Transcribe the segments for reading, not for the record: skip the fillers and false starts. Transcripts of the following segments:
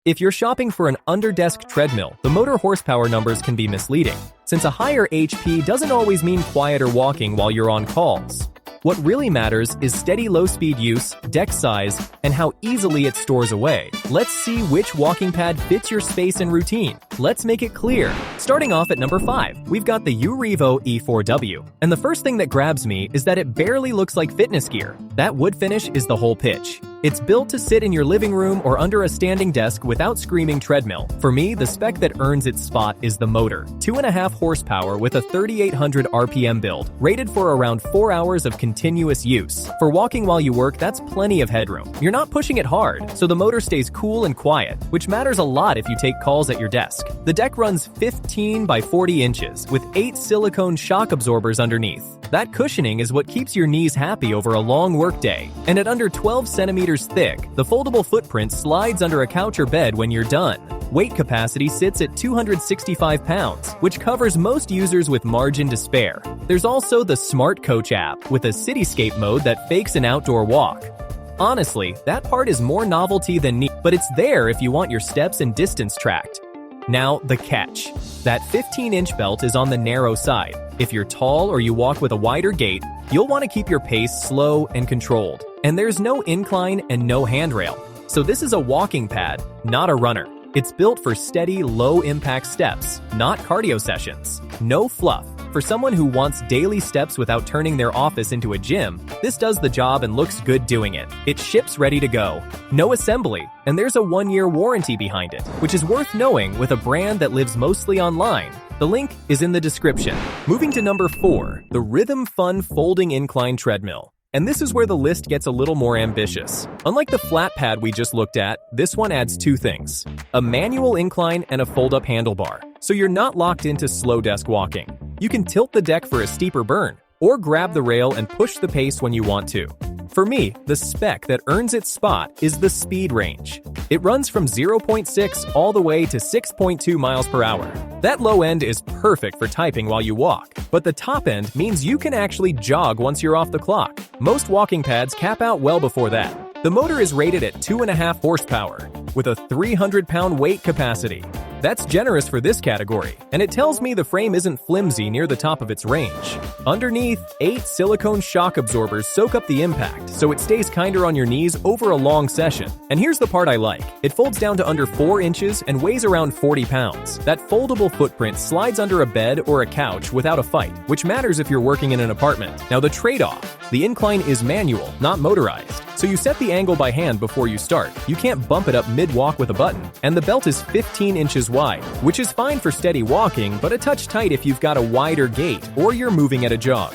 If you're shopping for an under-desk treadmill, the motor horsepower numbers can be misleading, since a higher HP doesn't always mean quieter walking while you're on calls. What really matters is steady low-speed use, deck size, and how easily it stores away. Let's see which walking pad fits your space and routine. Let's make it clear. Starting off at number 5, we've got the UREVO E4W. And the first thing that grabs me is that it barely looks like fitness gear. That wood finish is the whole pitch. It's built to sit in your living room or under a standing desk without screaming treadmill. For me, the spec that earns its spot is the motor. 2.5 horsepower with a 3,800 RPM build, rated for around 4 hours of continuous use. For walking while you work, that's plenty of headroom. You're not pushing it hard, so the motor stays cool and quiet, which matters a lot if you take calls at your desk. The deck runs 15 by 40 inches, with 8 silicone shock absorbers underneath. That cushioning is what keeps your knees happy over a long workday. And at under 12 centimeters thick, the foldable footprint slides under a couch or bed when you're done. Weight capacity sits at 265 pounds, which covers most users with margin to spare. There's also the Smart Coach app with a cityscape mode that fakes an outdoor walk. Honestly, that part is more novelty than neat, but it's there if you want your steps and distance tracked. Now, the catch. That 15-inch belt is on the narrow side. If you're tall or you walk with a wider gait, you'll want to keep your pace slow and controlled. And there's no incline and no handrail. So this is a walking pad, not a runner. It's built for steady, low-impact steps, not cardio sessions. No fluff. For someone who wants daily steps without turning their office into a gym, this does the job and looks good doing it. It ships ready to go. No assembly, and there's a 1-year warranty behind it, which is worth knowing with a brand that lives mostly online. The link is in the description. Moving to number 4, the Rhythm Fun Folding Incline Treadmill. And this is where the list gets a little more ambitious. Unlike the flat pad we just looked at, this one adds 2 things: a manual incline and a fold-up handlebar. So you're not locked into slow desk walking. You can tilt the deck for a steeper burn, or grab the rail and push the pace when you want to. For me, the spec that earns its spot is the speed range. It runs from 0.6 all the way to 6.2 miles per hour. That low end is perfect for typing while you walk, but the top end means you can actually jog once you're off the clock. Most walking pads cap out well before that. The motor is rated at 2.5 horsepower, with a 300-pound weight capacity. That's generous for this category, and it tells me the frame isn't flimsy near the top of its range. Underneath, 8 silicone shock absorbers soak up the impact, so it stays kinder on your knees over a long session. And here's the part I like. It folds down to under 4 inches and weighs around 40 pounds. That foldable footprint slides under a bed or a couch without a fight, which matters if you're working in an apartment. Now the trade-off. The incline is manual, not motorized. So you set the angle by hand before you start. You can't bump it up mid-walk with a button. And the belt is 15 inches wide, which is fine for steady walking, but a touch tight if you've got a wider gait or you're moving at a jog.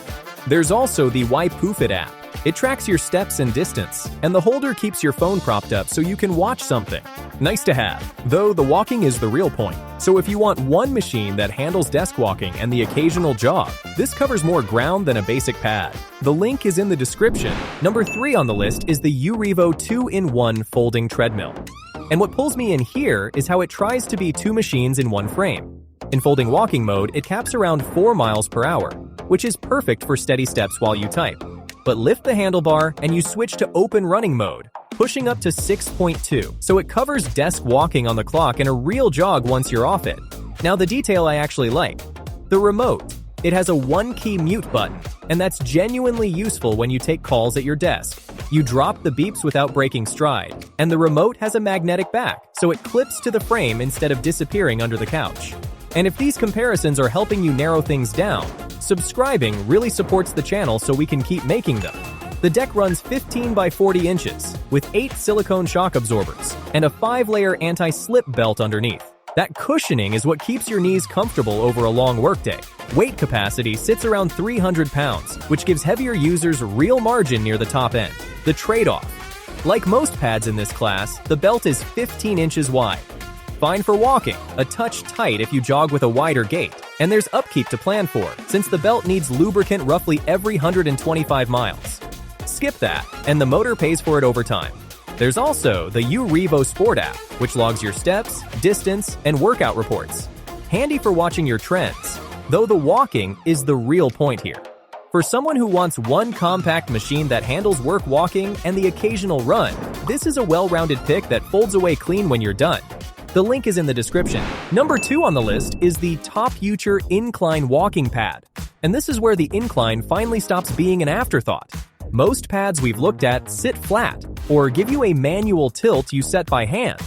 There's also the UPkeep app. It tracks your steps and distance, and the holder keeps your phone propped up so you can watch something. Nice to have, though the walking is the real point. So if you want one machine that handles desk walking and the occasional jog, this covers more ground than a basic pad. The link is in the description. Number 3 on the list is the UREVO 2-in-1 Folding Treadmill. And what pulls me in here is how it tries to be 2 machines in one frame. In folding walking mode, it caps around 4 miles per hour, which is perfect for steady steps while you type. But lift the handlebar and you switch to open running mode, pushing up to 6.2, so it covers desk walking on the clock and a real jog once you're off it. Now the detail I actually like. The remote. It has a 1-key mute button, and that's genuinely useful when you take calls at your desk. You drop the beeps without breaking stride, and the remote has a magnetic back, so it clips to the frame instead of disappearing under the couch. And if these comparisons are helping you narrow things down, subscribing really supports the channel so we can keep making them. The deck runs 15 by 40 inches, with 8 silicone shock absorbers, and a 5-layer anti-slip belt underneath. That cushioning is what keeps your knees comfortable over a long workday. Weight capacity sits around 300 pounds, which gives heavier users real margin near the top end. The trade-off. Like most pads in this class, the belt is 15 inches wide. Fine for walking, a touch tight if you jog with a wider gait, and there's upkeep to plan for, since the belt needs lubricant roughly every 125 miles. Skip that, and the motor pays for it over time. There's also the UREVO Sport app, which logs your steps, distance, and workout reports. Handy for watching your trends, though the walking is the real point here. For someone who wants one compact machine that handles work walking and the occasional run, this is a well-rounded pick that folds away clean when you're done. The link is in the description. Number 2 on the list is the TOPUTURE Incline walking pad. And this is where the Incline finally stops being an afterthought. Most pads we've looked at sit flat, or give you a manual tilt you set by hand.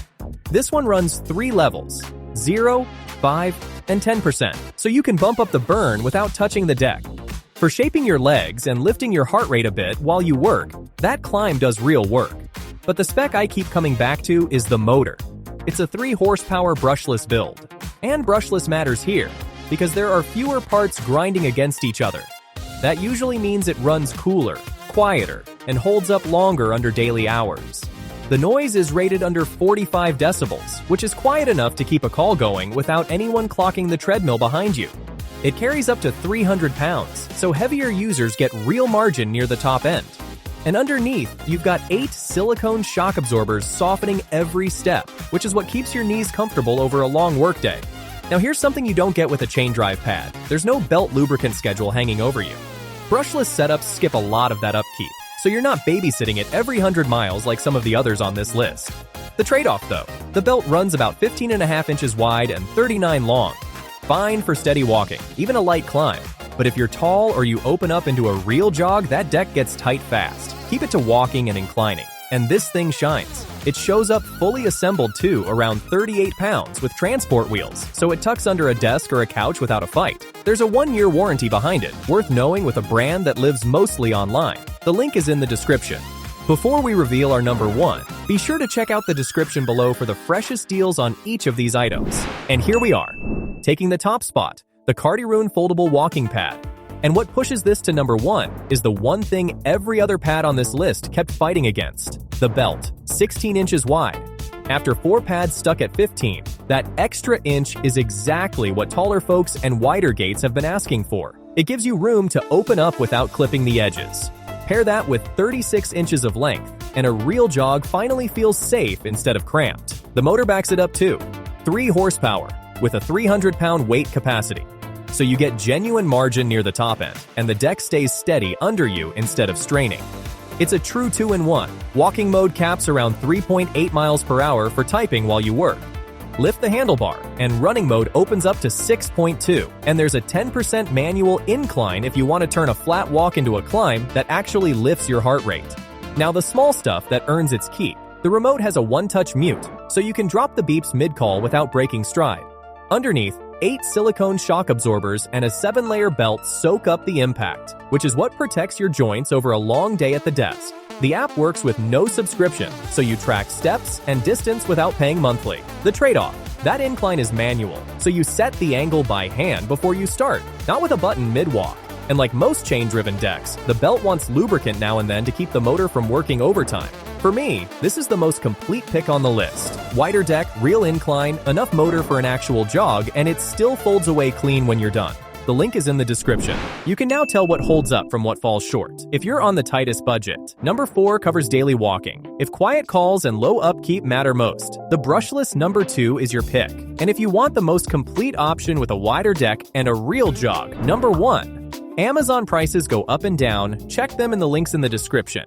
This one runs 3 levels, 0, 5, and 10%, so you can bump up the burn without touching the deck. For shaping your legs and lifting your heart rate a bit while you work, that climb does real work. But the spec I keep coming back to is the motor. It's a 3 horsepower brushless build. And brushless matters here, because there are fewer parts grinding against each other. That usually means it runs cooler, quieter, and holds up longer under daily hours. The noise is rated under 45 decibels, which is quiet enough to keep a call going without anyone clocking the treadmill behind you. It carries up to 300 pounds, so heavier users get real margin near the top end. And underneath, you've got 8 silicone shock absorbers softening every step, which is what keeps your knees comfortable over a long workday. Now here's something you don't get with a chain drive pad. There's no belt lubricant schedule hanging over you. Brushless setups skip a lot of that upkeep, so you're not babysitting it every 100 miles like some of the others on this list. The trade-off though, the belt runs about 15.5 inches wide and 39 long. Fine for steady walking, even a light climb. But if you're tall or you open up into a real jog, that deck gets tight fast. Keep it to walking and inclining. And this thing shines. It shows up fully assembled too, around 38 pounds with transport wheels, so it tucks under a desk or a couch without a fight. There's a 1-year warranty behind it, worth knowing with a brand that lives mostly online. The link is in the description. Before we reveal our number 1, be sure to check out the description below for the freshest deals on each of these items. And here we are, taking the top spot, the Cardirun Foldable Walking Pad. And what pushes this to number 1 is the one thing every other pad on this list kept fighting against: the belt, 16 inches wide. After 4 pads stuck at 15, that extra inch is exactly what taller folks and wider gaits have been asking for. It gives you room to open up without clipping the edges. Pair that with 36 inches of length, and a real jog finally feels safe instead of cramped. The motor backs it up too. 3 horsepower, with a 300-pound weight capacity. So you get genuine margin near the top end, and the deck stays steady under you instead of straining. It's a true 2-in-1. Walking mode caps around 3.8 miles per hour for typing while you work. Lift the handlebar, and running mode opens up to 6.2, and there's a 10% manual incline if you want to turn a flat walk into a climb that actually lifts your heart rate. Now the small stuff that earns its keep. The remote has a one-touch mute, so you can drop the beeps mid-call without breaking stride. Underneath, 8 silicone shock absorbers and a 7-layer belt soak up the impact, which is what protects your joints over a long day at the desk. The app works with no subscription, so you track steps and distance without paying monthly. The trade-off: that incline is manual, so you set the angle by hand before you start, not with a button mid-walk. And like most chain-driven decks, the belt wants lubricant now and then to keep the motor from working overtime. For me, this is the most complete pick on the list. Wider deck, real incline, enough motor for an actual jog, and it still folds away clean when you're done. The link is in the description. You can now tell what holds up from what falls short, if you're on the tightest budget. Number 4 covers daily walking. If quiet calls and low upkeep matter most, the brushless number 2 is your pick. And if you want the most complete option with a wider deck and a real jog, number 1. Amazon prices go up and down. Check them in the links in the description.